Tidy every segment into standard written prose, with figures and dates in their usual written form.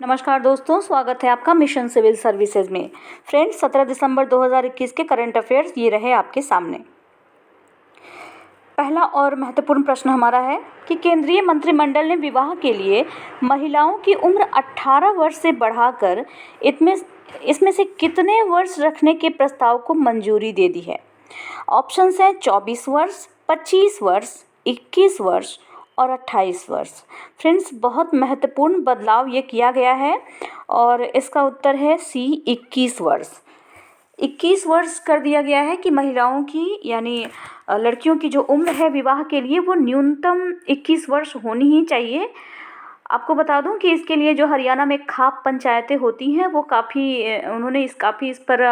नमस्कार दोस्तों, स्वागत है आपका मिशन सिविल सर्विसेज में। फ्रेंड्स, 17 दिसंबर 2021 के करंट अफेयर्स ये रहे आपके सामने। पहला और महत्वपूर्ण प्रश्न हमारा है कि केंद्रीय मंत्रिमंडल ने विवाह के लिए महिलाओं की उम्र 18 वर्ष से बढ़ाकर इसमें से कितने वर्ष रखने के प्रस्ताव को मंजूरी दे दी है। ऑप्शंस हैं 24 वर्ष, 25 वर्ष, 21 वर्ष और 28 वर्ष। फ्रेंड्स, बहुत महत्वपूर्ण बदलाव ये किया गया है और इसका उत्तर है सी, 21 वर्ष। 21 वर्ष कर दिया गया है कि महिलाओं की यानी लड़कियों की जो उम्र है विवाह के लिए वो न्यूनतम 21 वर्ष होनी ही चाहिए। आपको बता दूं कि इसके लिए जो हरियाणा में खाप पंचायतें होती हैं वो उन्होंने इस पर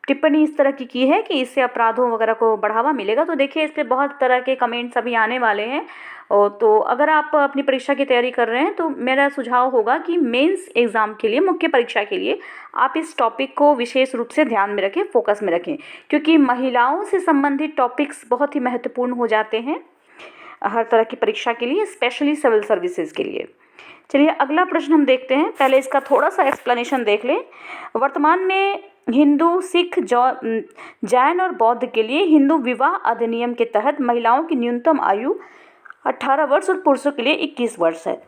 टिप्पणी इस तरह की है कि इससे अपराधों वगैरह को बढ़ावा मिलेगा। तो देखिए, इस पर बहुत तरह के कमेंट्स अभी आने वाले हैं। तो अगर आप अपनी परीक्षा की तैयारी कर रहे हैं तो मेरा सुझाव होगा कि मेंस एग्ज़ाम के लिए, मुख्य परीक्षा के लिए आप इस टॉपिक को विशेष रूप से ध्यान में रखें, फोकस में रखें, क्योंकि महिलाओं से संबंधित टॉपिक्स बहुत ही महत्वपूर्ण हो जाते हैं हर तरह की परीक्षा के लिए, स्पेशली सिविल सर्विसेज के लिए। चलिए अगला प्रश्न हम देखते हैं। पहले इसका थोड़ा सा एक्सप्लेनेशन देख लें। वर्तमान में हिंदू, सिख, जैन और बौद्ध के लिए हिंदू विवाह अधिनियम के तहत महिलाओं की न्यूनतम आयु 18 वर्ष और पुरुषों के लिए 21 वर्ष है।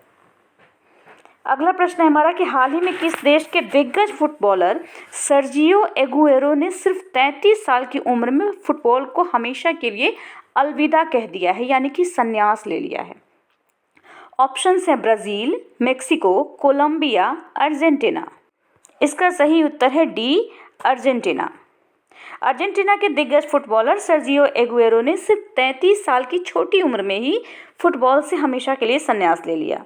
अगला प्रश्न है हमारा कि हाल ही में किस देश के दिग्गज फुटबॉलर सर्जियो एगुएरो ने सिर्फ 33 साल की उम्र में फुटबॉल को हमेशा के लिए अलविदा कह दिया है, यानी कि संन्यास ले लिया है। ऑप्शंस हैं ब्राज़ील, मेक्सिको, कोलंबिया, अर्जेंटीना। इसका सही उत्तर है डी, अर्जेंटीना। अर्जेंटीना के दिग्गज फुटबॉलर सर्जियो एगुएरो ने सिर्फ 33 साल की छोटी उम्र में ही फुटबॉल से हमेशा के लिए संन्यास ले लिया।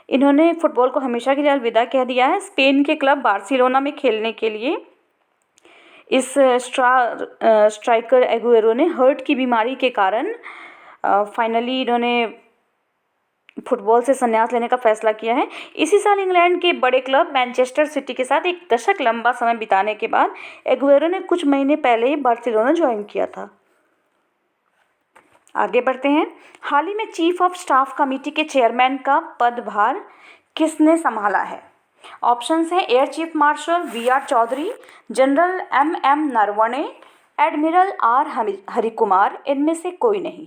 इन्होंने फुटबॉल को हमेशा के लिए अलविदा कह दिया है। स्पेन के क्लब बार्सिलोना में खेलने के लिए इस स्ट्राइकर एगुएरो ने हार्ट की बीमारी के कारण फाइनली इन्होंने फुटबॉल से संन्यास लेने का फैसला किया है। इसी साल इंग्लैंड के बड़े क्लब मैनचेस्टर सिटी के साथ एक दशक लंबा समय बिताने के बाद एगुएरो ने कुछ महीने पहले ही बार्सिलोना ज्वाइन किया था। आगे बढ़ते हैं। हाल ही में चीफ ऑफ स्टाफ कमेटी के चेयरमैन का पदभार किसने संभाला है। ऑप्शंस हैं air chief marshal V R. Chaudhari, general M Naravane, admiral R. Harikumar. इनमें से कोई नहीं।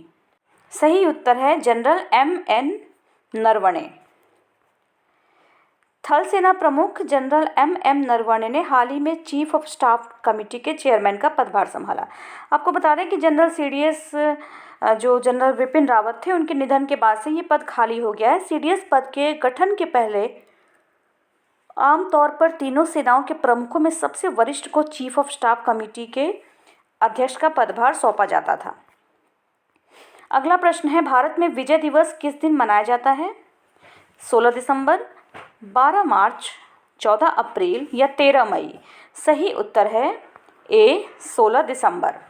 सही उत्तर है जनरल एम.एन. नरवणे। थल सेना प्रमुख जनरल एम नरवणे ने हाल ही में चीफ ऑफ स्टाफ कमेटी के चेयरमैन का पदभार संभाला। आपको बता दें कि जनरल सीडीएस जो जनरल विपिन रावत थे, उनके निधन के बाद से ये पद खाली हो गया है। सीडीएस पद के गठन के पहले आमतौर पर तीनों सेनाओं के प्रमुखों में सबसे वरिष्ठ को चीफ ऑफ स्टाफ कमेटी के अध्यक्ष का पदभार सौंपा जाता था। अगला प्रश्न है, भारत में विजय दिवस किस दिन मनाया जाता है। 16 दिसंबर, 12 मार्च, 14 अप्रैल या 13 मई। सही उत्तर है ए, 16 दिसंबर।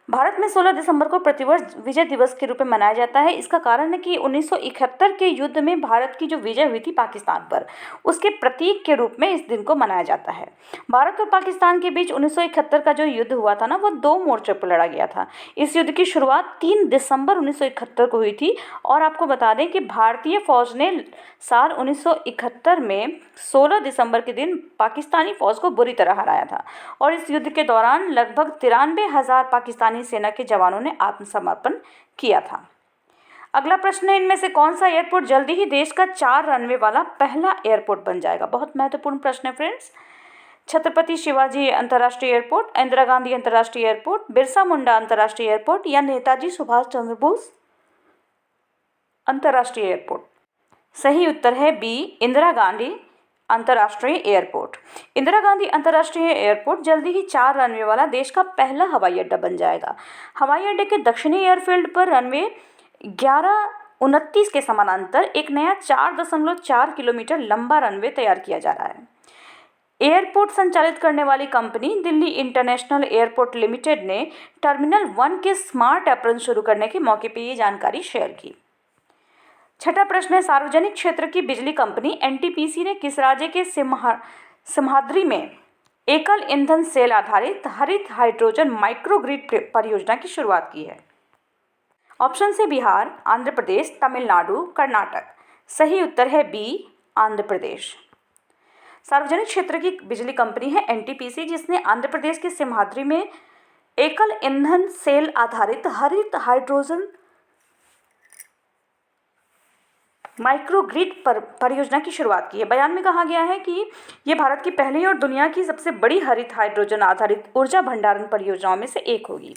भारत में 16 दिसंबर को प्रतिवर्ष विजय दिवस के रूप में मनाया जाता है। इसका कारण है कि 1971 के युद्ध में भारत की जो विजय हुई थी पाकिस्तान पर, उसके प्रतीक के रूप में इस दिन को मनाया जाता है। भारत और पाकिस्तान के बीच 1971 का जो युद्ध हुआ था ना, वो 2 मोर्चों पर लड़ा गया था। इस युद्ध की शुरुआत 3 दिसंबर 1971 को हुई थी और आपको बता दें कि भारतीय फौज ने साल 1971 में 16 दिसंबर के दिन पाकिस्तानी फौज को बुरी तरह हराया था और इस युद्ध के दौरान लगभग 93,000 पाकिस्तानी सेना के जवानों ने आत्मसमर्पण किया था। अगला प्रश्न है, इनमें से कौन सा एयरपोर्ट जल्दी ही देश का 4 रनवे वाला पहला एयरपोर्ट बन जाएगा। बहुत महत्वपूर्ण प्रश्न है फ्रेंड्स। छत्रपति शिवाजी अंतर्राष्ट्रीय एयरपोर्ट, इंदिरा गांधी अंतर्राष्ट्रीय एयरपोर्ट, बिरसा मुंडा अंतर्राष्ट्रीय एयरपोर्ट या नेताजी सुभाष चंद्र बोस अंतर्राष्ट्रीय एयरपोर्ट। सही उत्तर है बी, इंदिरा गांधी अंतर्राष्ट्रीय एयरपोर्ट। इंदिरा गांधी अंतर्राष्ट्रीय एयरपोर्ट जल्दी ही 4 रनवे वाला देश का पहला हवाई अड्डा बन जाएगा। हवाई अड्डे के दक्षिणी एयरफील्ड पर रनवे 1129 के समानांतर एक नया 4.4 किलोमीटर लंबा रनवे तैयार किया जा रहा है। एयरपोर्ट संचालित करने वाली company Delhi international airport limited ने टर्मिनल 1 के स्मार्ट एप्रन शुरू करने के मौके पर ये जानकारी शेयर की। छठा प्रश्न है, सार्वजनिक क्षेत्र की बिजली कंपनी एनटीपीसी ने किस राज्य के सिमहाद्री में एकल ईंधन सेल आधारित हरित हाइड्रोजन माइक्रोग्रिड परियोजना की शुरुआत की है। ऑप्शन से बिहार, आंध्र प्रदेश, तमिलनाडु, कर्नाटक। सही उत्तर है बी, आंध्र प्रदेश। सार्वजनिक क्षेत्र की बिजली कंपनी है एनटीपीसी, जिसने आंध्र प्रदेश के सिमहाद्री में एकल ईंधन सेल आधारित हरित हाइड्रोजन माइक्रोग्रिड परियोजना की शुरुआत की है। बयान में कहा गया है कि ये भारत की पहली और दुनिया की सबसे बड़ी हरित हाइड्रोजन आधारित ऊर्जा भंडारण परियोजनाओं में से एक होगी।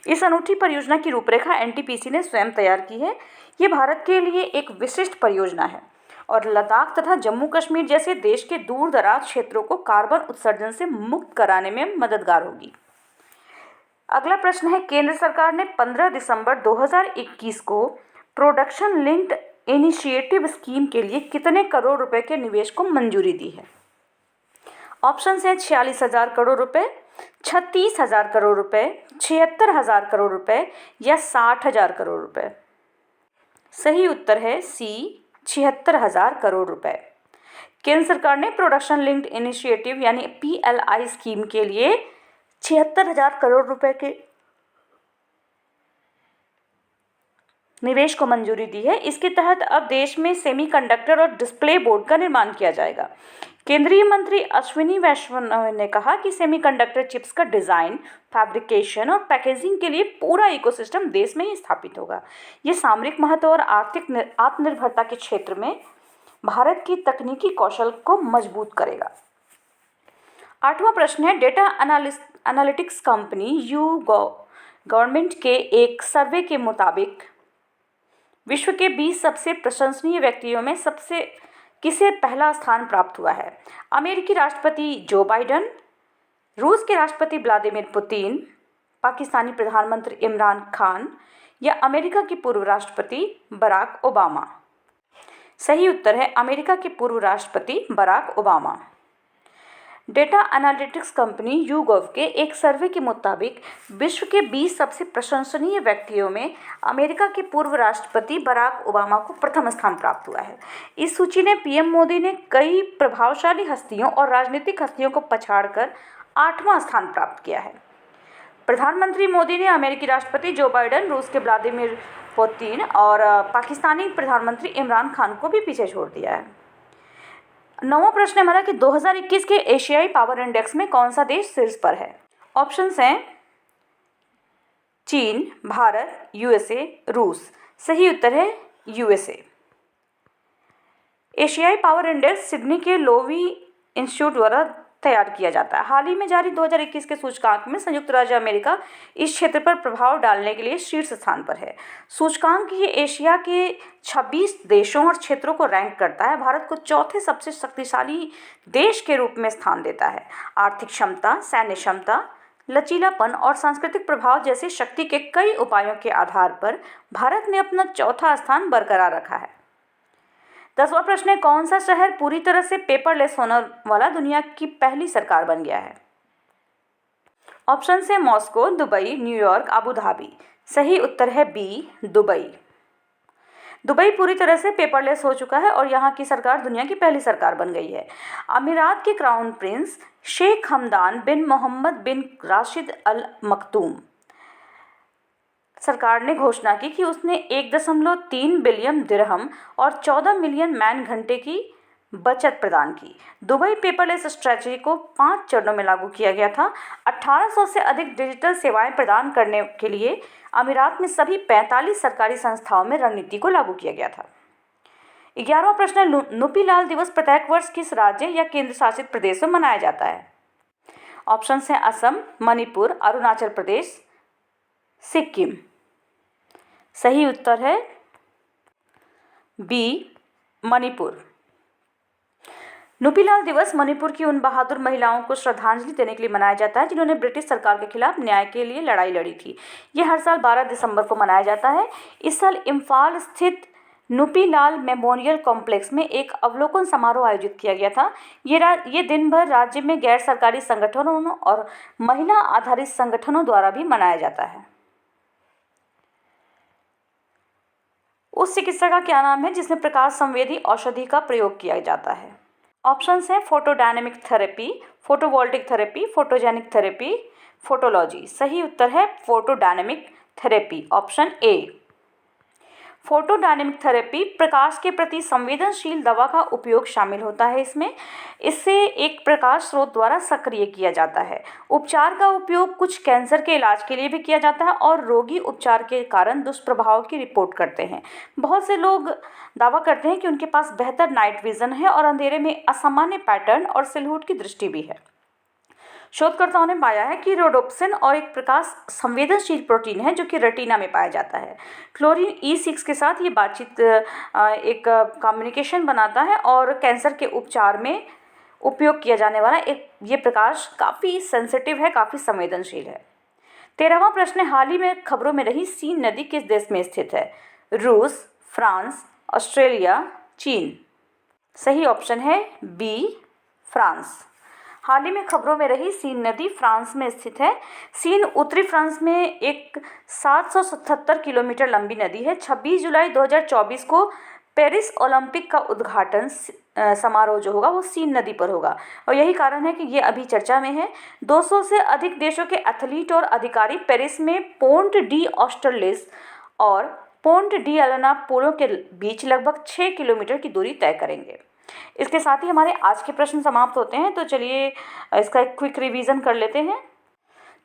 इस अनूठी परियोजना की रूपरेखा एनटीपीसी ने स्वयं तैयार की है। ये भारत के लिए एक विशिष्ट परियोजना है और लद्दाख तथा जम्मू कश्मीर जैसे देश के दूर दराज क्षेत्रों को कार्बन उत्सर्जन से मुक्त कराने में मददगार होगी। अगला प्रश्न है, केंद्र सरकार ने 15 दिसंबर 2021 को प्रोडक्शन लिंक्ड इनिशिएटिव स्कीम के लिए कितने करोड़ रुपए के निवेश को मंजूरी दी है? ऑप्शन है 46,000 करोड़ रुपए, 36,000 करोड़ रुपए, 76,000 करोड़ रुपए या 60,000 करोड़ रुपए। सही उत्तर है सी, 76,000 करोड़ रुपए। केंद्र सरकार ने प्रोडक्शन लिंक्ड इनिशिएटिव यानी पीएलआई स्कीम के लिए 76,000 करोड़ रुपए के निवेश को मंजूरी दी है। इसके तहत अब देश में सेमीकंडक्टर और डिस्प्ले बोर्ड का निर्माण किया जाएगा। केंद्रीय मंत्री अश्विनी वैष्णव ने कहा कि सेमीकंडक्टर चिप्स का डिज़ाइन, फैब्रिकेशन और पैकेजिंग के लिए पूरा इकोसिस्टम देश में ही स्थापित होगा। ये सामरिक महत्व और आर्थिक आत्मनिर्भरता के क्षेत्र में भारत की तकनीकी कौशल को मजबूत करेगा। 8वां प्रश्न है, डेटा एनालिटिक्स कंपनी गवर्नमेंट के एक सर्वे के मुताबिक विश्व के 20 सबसे प्रशंसनीय व्यक्तियों में किसे पहला स्थान प्राप्त हुआ है? अमेरिकी राष्ट्रपति जो बाइडेन, रूस के राष्ट्रपति व्लादिमीर पुतिन, पाकिस्तानी प्रधानमंत्री इमरान खान या अमेरिका के पूर्व राष्ट्रपति बराक ओबामा? सही उत्तर है अमेरिका के पूर्व राष्ट्रपति Barack Obama. Data analytics company YouGov के एक सर्वे के मुताबिक विश्व के 20 सबसे प्रशंसनीय व्यक्तियों में अमेरिका के पूर्व राष्ट्रपति बराक ओबामा को प्रथम स्थान प्राप्त हुआ है। इस सूची ने पीएम मोदी ने कई प्रभावशाली हस्तियों और राजनीतिक हस्तियों को पछाड़कर 8वां स्थान प्राप्त किया है। प्रधानमंत्री मोदी ने अमेरिकी राष्ट्रपति जो बाइडेन, रूस के व्लादिमीर पुतिन और पाकिस्तानी प्रधानमंत्री इमरान खान को भी पीछे छोड़ दिया है। 9वां प्रश्न हमारा कि 2021 के एशियाई पावर इंडेक्स में कौन सा देश शीर्ष पर है? ऑप्शंस हैं चीन, भारत, यूएसए, रूस। सही उत्तर है यूएसए। एशियाई पावर इंडेक्स सिडनी के लोवी इंस्टीट्यूट द्वारा तैयार किया जाता है। हाल ही में जारी 2021 के सूचकांक में संयुक्त राज्य अमेरिका इस क्षेत्र पर प्रभाव डालने के लिए शीर्ष स्थान पर है। सूचकांक ये एशिया के 26 देशों और क्षेत्रों को रैंक करता है। भारत को चौथे सबसे शक्तिशाली देश के रूप में स्थान देता है। आर्थिक क्षमता, सैन्य क्षमता, लचीलापन और सांस्कृतिक प्रभाव जैसे शक्ति के कई उपायों के आधार पर भारत ने अपना चौथा स्थान बरकरार रखा है। 10वां प्रश्न है, कौन सा शहर पूरी तरह से पेपरलेस होने वाला दुनिया की पहली सरकार बन गया है? ऑप्शन है Moscow, Dubai, New York, Abu Dhabi. सही उत्तर है बी, दुबई। दुबई पूरी तरह से पेपरलेस हो चुका है और यहाँ की सरकार दुनिया की पहली सरकार बन गई है। अमीरात के क्राउन प्रिंस शेख हमदान बिन मोहम्मद बिन राशिद अल मखदूम सरकार ने घोषणा की कि उसने 1.3 बिलियन दिरहम और 14 मिलियन मैन घंटे की बचत प्रदान की। दुबई पेपरलेस स्ट्रेटजी को 5 चरणों में लागू किया गया था। 1800 से अधिक डिजिटल सेवाएं प्रदान करने के लिए अमीरात में सभी 45 सरकारी संस्थाओं में रणनीति को लागू किया गया था। 11वां प्रश्न है, नुपी लाल दिवस प्रत्येक वर्ष किस राज्य या केंद्र शासित प्रदेश में मनाया जाता है? ऑप्शन है असम, मणिपुर, अरुणाचल प्रदेश, सिक्किम। सही उत्तर है बी, मणिपुर। नुपी लाल दिवस मणिपुर की उन बहादुर महिलाओं को श्रद्धांजलि देने के लिए मनाया जाता है जिन्होंने ब्रिटिश सरकार के खिलाफ न्याय के लिए लड़ाई लड़ी थी। ये हर साल 12 दिसंबर को मनाया जाता है। इस साल इम्फाल स्थित नुपी लाल मेमोरियल कॉम्प्लेक्स में एक अवलोकन समारोह आयोजित किया गया था। ये दिन भर राज्य में गैर सरकारी संगठनों और महिला आधारित संगठनों द्वारा भी मनाया जाता है। उस चिकित्सा का क्या नाम है जिसमें प्रकाश संवेदी औषधि का प्रयोग किया जाता है? ऑप्शंस हैं photodynamic therapy, photovoltaic therapy, photogenic therapy, photology. सही उत्तर है photodynamic therapy, option A. Photodynamic therapy प्रकाश के प्रति संवेदनशील दवा का उपयोग शामिल होता है इसमें। इससे एक प्रकाश स्रोत द्वारा सक्रिय किया जाता है। उपचार का उपयोग कुछ कैंसर के इलाज के लिए भी किया जाता है और रोगी उपचार के कारण दुष्प्रभाव की रिपोर्ट करते हैं। बहुत से लोग दावा करते हैं कि उनके पास बेहतर नाइट विजन है और अंधेरे में असामान्य पैटर्न और सिलहुट की दृष्टि भी है। शोधकर्ताओं ने पाया है कि रोडोप्सिन और एक प्रकाश संवेदनशील प्रोटीन है जो कि रेटिना में पाया जाता है। क्लोरीन E6 के साथ ये बातचीत एक कम्युनिकेशन बनाता है और कैंसर के उपचार में उपयोग किया जाने वाला ये प्रकाश काफ़ी सेंसिटिव है, काफ़ी संवेदनशील है। 13वां प्रश्न है, हाल ही में खबरों में रही सीन नदी किस देश में स्थित है? रूस, फ्रांस, ऑस्ट्रेलिया, चीन। सही ऑप्शन है बी, फ्रांस। हाल ही में खबरों में रही सीन नदी फ्रांस में स्थित है। सीन उत्तरी फ्रांस में एक 777 किलोमीटर लंबी नदी है। 26 जुलाई 2024 को पेरिस ओलंपिक का उद्घाटन समारोह जो होगा वो सीन नदी पर होगा और यही कारण है कि ये अभी चर्चा में है। 200 से अधिक देशों के एथलीट और अधिकारी पेरिस में पोंट डी ऑस्टरलिस और पोंट डी अलेना पुलों के बीच लगभग 6 किलोमीटर की दूरी तय करेंगे। इसके साथ ही हमारे आज के प्रश्न समाप्त होते हैं, तो चलिए इसका एक क्विक रिवीजन कर लेते हैं।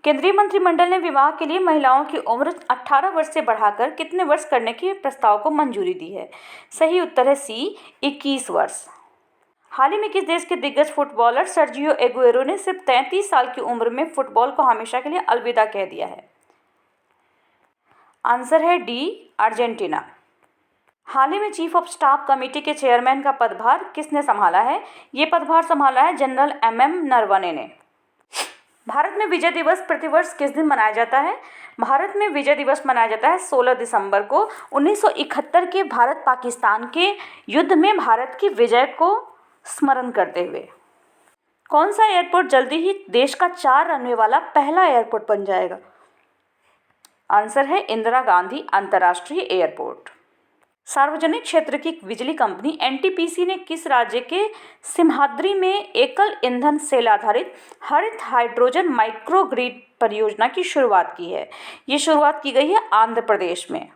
केंद्रीय मंत्रिमंडल ने विवाह के लिए महिलाओं की उम्र 18 वर्ष से बढ़ाकर कितने वर्ष करने के प्रस्ताव को मंजूरी दी है? सही उत्तर है सी, 21 वर्ष। हाल ही में किस देश के दिग्गज फुटबॉलर सर्जियो एगुएरो ने सिर्फ 33 साल की उम्र में फुटबॉल को हमेशा के लिए अलविदा कह दिया है? आंसर है डी, अर्जेंटीना। हाल ही में चीफ ऑफ स्टाफ कमेटी के चेयरमैन का पदभार किसने संभाला है? ये पदभार संभाला है जनरल MM नरवणे ने। भारत में विजय दिवस प्रतिवर्ष किस दिन मनाया जाता है? भारत में विजय दिवस मनाया जाता है 16 दिसंबर को। 1971 के भारत पाकिस्तान के युद्ध में भारत की विजय को स्मरण करते हुए। कौन सा एयरपोर्ट जल्दी ही देश का 4 रनवे वाला पहला एयरपोर्ट बन जाएगा? आंसर है इंदिरा गांधी अंतर्राष्ट्रीय एयरपोर्ट। सार्वजनिक क्षेत्र की बिजली कंपनी NTPC ने किस राज्य के सिमहाद्री में एकल ईंधन सेल आधारित हरित हाइड्रोजन माइक्रोग्रिड परियोजना की शुरुआत की है? ये शुरुआत की गई है आंध्र प्रदेश में।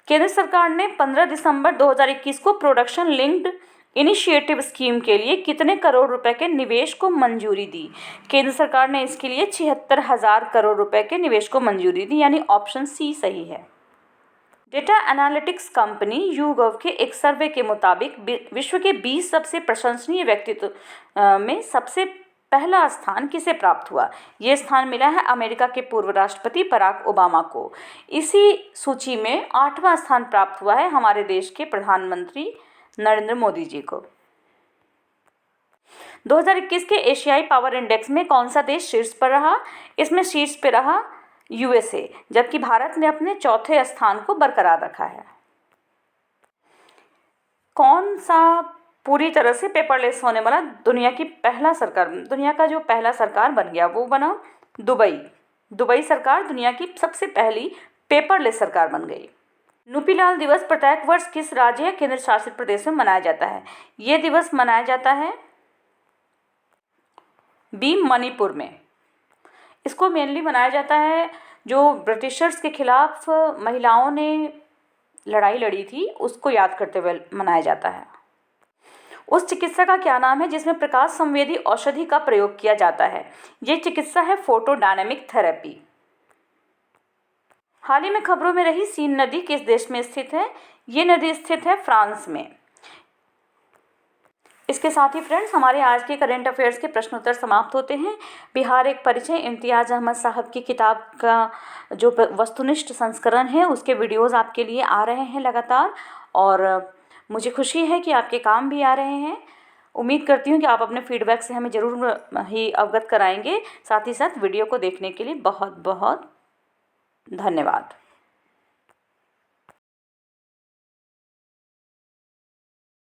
केंद्र सरकार ने 15 दिसंबर 2021 को प्रोडक्शन लिंक्ड इनिशिएटिव स्कीम के लिए कितने करोड़ रुपए के निवेश को मंजूरी दी? केंद्र सरकार ने इसके लिए 76,000 करोड़ रुपए के निवेश को मंजूरी दी, यानी ऑप्शन सी सही है। डेटा एनालिटिक्स कंपनी YouGov के एक सर्वे के मुताबिक विश्व के 20 सबसे प्रशंसनीय व्यक्तित्व में सबसे पहला स्थान किसे प्राप्त हुआ? ये स्थान मिला है अमेरिका के पूर्व राष्ट्रपति बराक ओबामा को। इसी सूची में 8वां स्थान प्राप्त हुआ है हमारे देश के प्रधानमंत्री नरेंद्र मोदी जी को। 2021 के एशियाई पावर इंडेक्स में कौन सा देश शीर्ष पर रहा? इसमें शीर्ष पर रहा USA, जबकि भारत ने अपने चौथे स्थान को बरकरार रखा है। कौन सा पूरी तरह से पेपरलेस होने वाला दुनिया का जो पहला सरकार बन गया वो बना दुबई सरकार दुनिया की सबसे पहली पेपरलेस सरकार बन गई। नुपीलाल दिवस प्रत्येक वर्ष किस राज्य या केंद्र शासित प्रदेश में मनाया जाता है? ये दिवस मनाया जाता है बी, मणिपुर में। इसको मेनली मनाया जाता है जो ब्रिटिशर्स के खिलाफ महिलाओं ने लड़ाई लड़ी थी उसको याद करते हुए मनाया जाता है। उस चिकित्सा का क्या नाम है जिसमें प्रकाश संवेदी औषधि का प्रयोग किया जाता है? ये चिकित्सा है फोटोडायनेमिक थेरेपी। हाल ही में खबरों में रही सीन नदी किस देश में स्थित है? ये नदी स्थित है फ्रांस में। इसके साथ ही फ्रेंड्स हमारे आज के करंट अफेयर्स के प्रश्नोत्तर समाप्त होते हैं। बिहार एक परिचय इम्तियाज़ अहमद साहब की किताब का जो वस्तुनिष्ठ संस्करण है उसके वीडियोस आपके लिए आ रहे हैं लगातार और मुझे खुशी है कि आपके काम भी आ रहे हैं। उम्मीद करती हूँ कि आप अपने फीडबैक से हमें ज़रूर ही अवगत कराएंगे। साथ ही साथ वीडियो को देखने के लिए बहुत बहुत धन्यवाद।